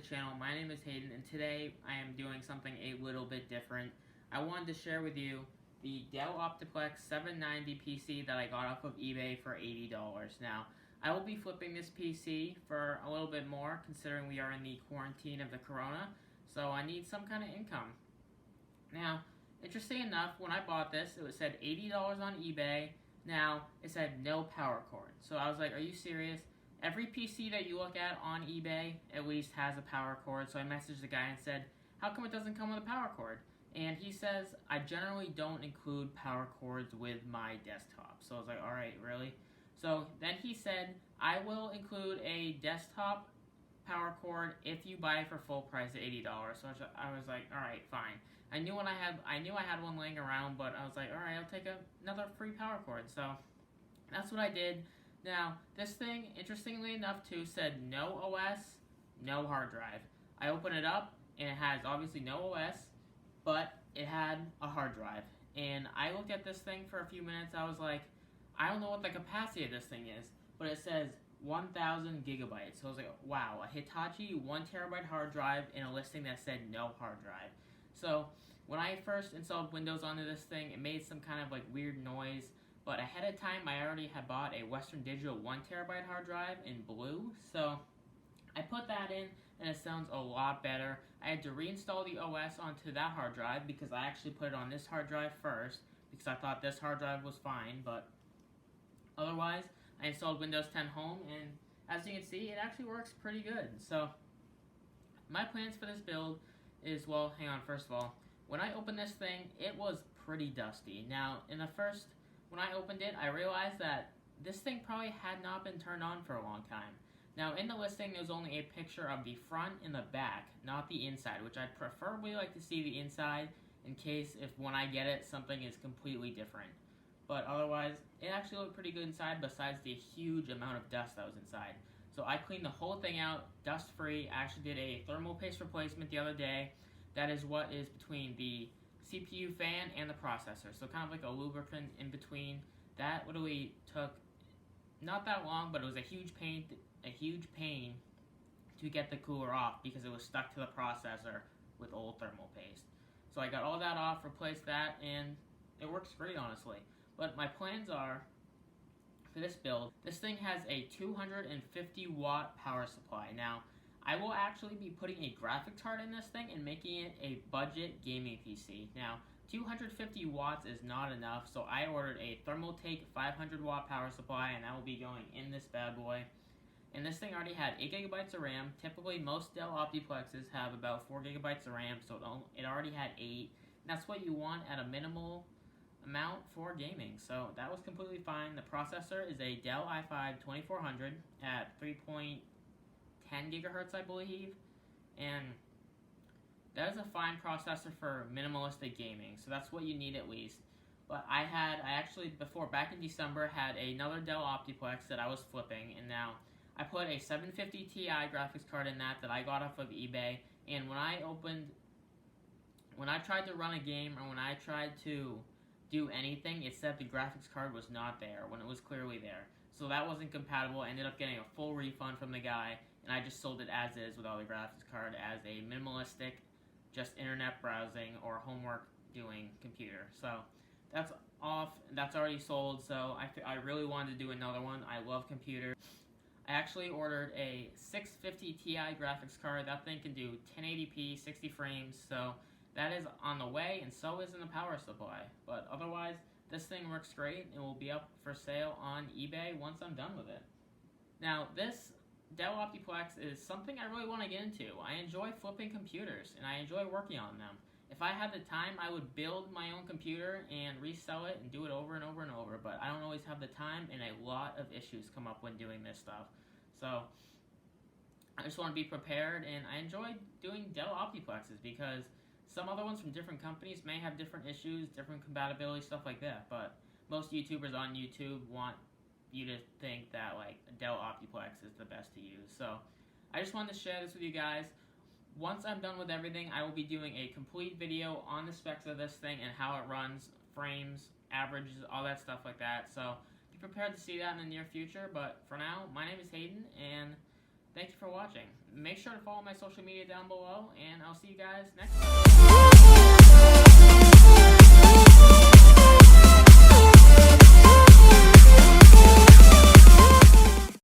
channel. My name is Hayden, and today I am doing something a little bit different. I wanted to share with you the Dell Optiplex 790 PC that I got off of eBay for $80. Now, I will be flipping this PC for a little bit more, considering we are in the quarantine of the corona, so I need some kind of income. Now, interesting enough, when I bought this, it said $80 on eBay. Now, it said no power cord. So I was like, are you serious? Every PC that you look at on eBay at least has a power cord, so I messaged the guy and said, how come it doesn't come with a power cord? And he says, I generally don't include power cords with my desktop. So I was like, alright, really? So then he said, I will include a desktop power cord if you buy it for full price at $80. So I was like, alright, fine. I knew I had one laying around, but I was like, alright, I'll take another free power cord. So that's what I did. Now, this thing, interestingly enough too, said no OS, no hard drive. I opened it up, and it has obviously no OS, but it had a hard drive. And I looked at this thing for a few minutes, I was like, I don't know what the capacity of this thing is, but it says 1,000 gigabytes. So I was like, wow, a Hitachi 1 terabyte hard drive in a listing that said no hard drive. So when I first installed Windows onto this thing, it made some kind of like weird noise. But ahead of time, I already had bought a Western Digital 1 terabyte hard drive in blue, so I put that in, and it sounds a lot better. I had to reinstall the OS onto that hard drive because I actually put it on this hard drive first because I thought this hard drive was fine, but otherwise, I installed Windows 10 Home, and as you can see, it actually works pretty good. So my plans for this build is, well, hang on, first of all, when I opened this thing, it was pretty dusty. Now, when I opened it, I realized that this thing probably had not been turned on for a long time. Now, in the listing, there's only a picture of the front and the back, not the inside, which I'd preferably like to see the inside in case if when I get it, something is completely different. But otherwise, it actually looked pretty good inside besides the huge amount of dust that was inside. So I cleaned the whole thing out, dust-free. I actually did a thermal paste replacement the other day. That is what is between the CPU fan and the processor, so kind of like a lubricant in between. That literally took not that long, but it was a huge pain to get the cooler off because it was stuck to the processor with old thermal paste. So I got all that off, replaced that, and it works great, honestly. But my plans are, for this build, this thing has a 250 watt power supply. Now, I will actually be putting a graphics card in this thing and making it a budget gaming PC. Now, 250 watts is not enough, so I ordered a Thermaltake 500 watt power supply, and that will be going in this bad boy. And this thing already had 8 gigabytes of RAM. Typically, most Dell Optiplexes have about 4 gigabytes of RAM, so it already had 8. And that's what you want at a minimal amount for gaming, so that was completely fine. The processor is a Dell i5 2400 at 3.10 gigahertz, I believe, and that is a fine processor for minimalistic gaming, so that's what you need at least. But I actually, back in December, had another Dell Optiplex that I was flipping, and now I put a 750 Ti graphics card in that I got off of eBay, and when I tried to run a game, or when I tried to do anything, it said the graphics card was not there, when it was clearly there. So that wasn't compatible. I ended up getting a full refund from the guy, and I just sold it as is without the graphics card as a minimalistic, just internet browsing or homework doing computer. So that's off, that's already sold, so I really wanted to do another one. I love computers. I actually ordered a 650 Ti graphics card. That thing can do 1080p, 60 frames, so that is on the way, and so is in the power supply. But otherwise, this thing works great and will be up for sale on eBay once I'm done with it. Now, this Dell Optiplex is something I really want to get into. I enjoy flipping computers, and I enjoy working on them. If I had the time, I would build my own computer and resell it and do it over and over and over, but I don't always have the time, and a lot of issues come up when doing this stuff. So I just want to be prepared, and I enjoy doing Dell Optiplexes because some other ones from different companies may have different issues, different compatibility, stuff like that, but most YouTubers on YouTube want you to think that like Dell Optiplex is the best to use. So I just wanted to share this with you guys. Once I'm done with everything, I will be doing a complete video on the specs of this thing and how it runs, frames, averages, all that stuff like that. So be prepared to see that in the near future, but for now, my name is Hayden, and Thank you for watching. Make sure to follow my social media down below, and I'll see you guys next time.